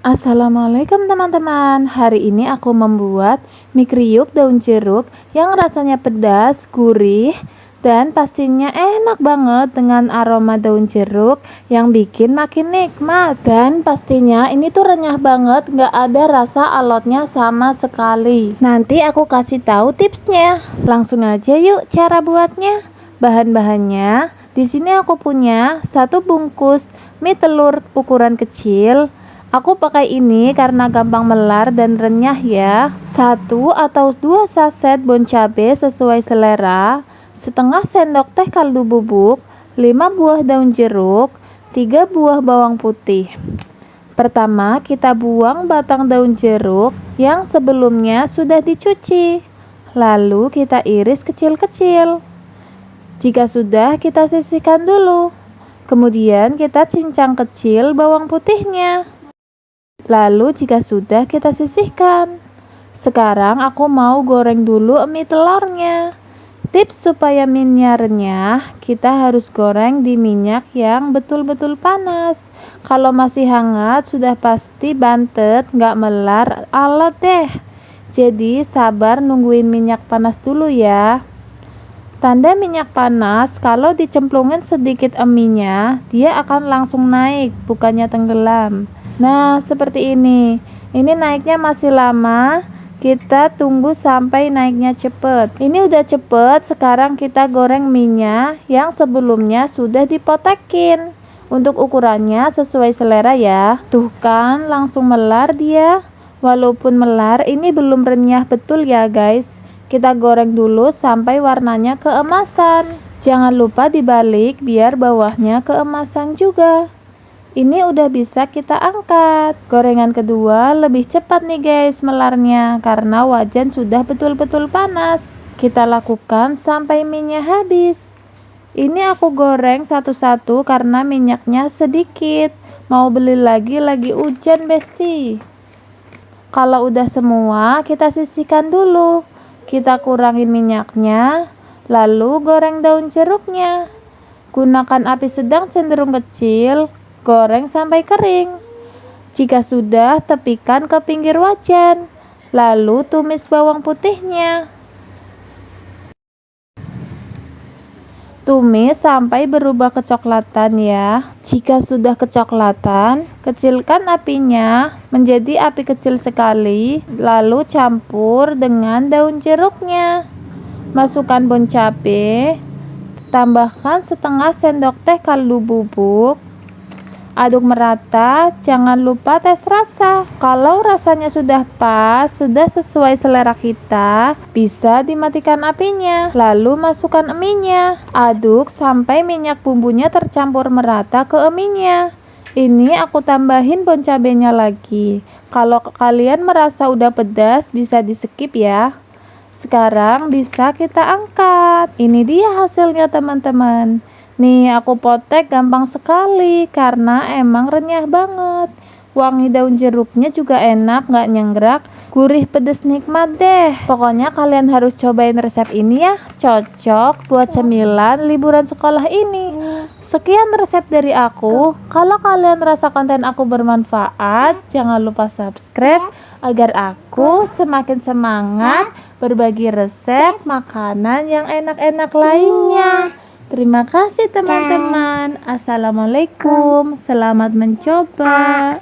Assalamualaikum teman-teman. Hari ini aku membuat mie kriuk daun jeruk yang rasanya pedas, gurih, dan pastinya enak banget dengan aroma daun jeruk yang bikin makin nikmat. Dan pastinya ini tuh renyah banget, gak ada rasa alotnya sama sekali. Nanti aku kasih tahu tipsnya. Langsung aja yuk cara buatnya. Bahan-bahannya, di sini aku punya 1 bungkus mie telur ukuran kecil. Aku pakai ini karena gampang melar dan renyah ya. 1 atau 2 saset bon cabe sesuai selera, setengah sendok teh kaldu bubuk, 5 buah daun jeruk, 3 buah bawang putih. Pertama, kita buang batang daun jeruk yang sebelumnya sudah dicuci. Lalu kita iris kecil-kecil. Jika sudah, kita sisihkan dulu. Kemudian kita cincang kecil bawang putihnya. Lalu jika sudah, kita sisihkan. Sekarang aku mau goreng dulu mie telurnya. Tips supaya mie-nya renyah, kita harus goreng di minyak yang betul-betul panas. Kalau masih hangat, sudah pasti bantet, nggak melar, alot deh. Jadi sabar nungguin minyak panas dulu ya. Tanda minyak panas, kalau dicemplungin sedikit eminya, dia akan langsung naik, bukannya tenggelam. Nah, seperti ini. Ini naiknya masih lama. Kita tunggu sampai naiknya cepet. Ini udah cepet. Sekarang kita goreng minyak yang sebelumnya sudah dipotekin. Untuk ukurannya sesuai selera ya. Tuh kan, langsung melar dia. Walaupun melar, ini belum renyah betul ya guys. Kita goreng dulu sampai warnanya keemasan. Jangan lupa dibalik biar bawahnya keemasan juga. Ini udah bisa kita angkat. Gorengan kedua lebih cepat nih guys melarnya karena wajan sudah betul-betul panas. Kita lakukan sampai minyak habis. Ini aku goreng satu-satu karena minyaknya sedikit. Mau beli lagi hujan besti. Kalau udah semua, kita sisihkan dulu. Kita kurangin minyaknya, lalu goreng daun jeruknya. Gunakan api sedang cenderung kecil. Goreng sampai kering. Jika sudah, tepikan ke pinggir wajan. Lalu tumis bawang putihnya. Tumis sampai berubah kecoklatan ya. Jika sudah kecoklatan, kecilkan apinya menjadi api kecil sekali. Lalu campur dengan daun jeruknya. Masukkan bon cabe. Tambahkan setengah sendok teh kaldu bubuk. Aduk merata, jangan lupa tes rasa. Kalau rasanya sudah pas, sudah sesuai selera kita, bisa dimatikan apinya. Lalu masukkan eminya. Aduk sampai minyak bumbunya tercampur merata ke eminya. Ini aku tambahin bon cabenya lagi. Kalau kalian merasa udah pedas, bisa di skip ya. Sekarang bisa kita angkat. Ini dia hasilnya teman-teman. Nih aku potek gampang sekali karena emang renyah banget. Wangi daun jeruknya juga enak, gak nyenggrak, gurih pedes nikmat deh. Pokoknya kalian harus cobain resep ini ya. Cocok buat cemilan liburan sekolah ini. Sekian resep dari aku. Kalau kalian rasa konten aku bermanfaat, jangan lupa subscribe agar aku semakin semangat berbagi resep makanan yang enak-enak lainnya. Terima kasih teman-teman. Assalamualaikum. Selamat mencoba.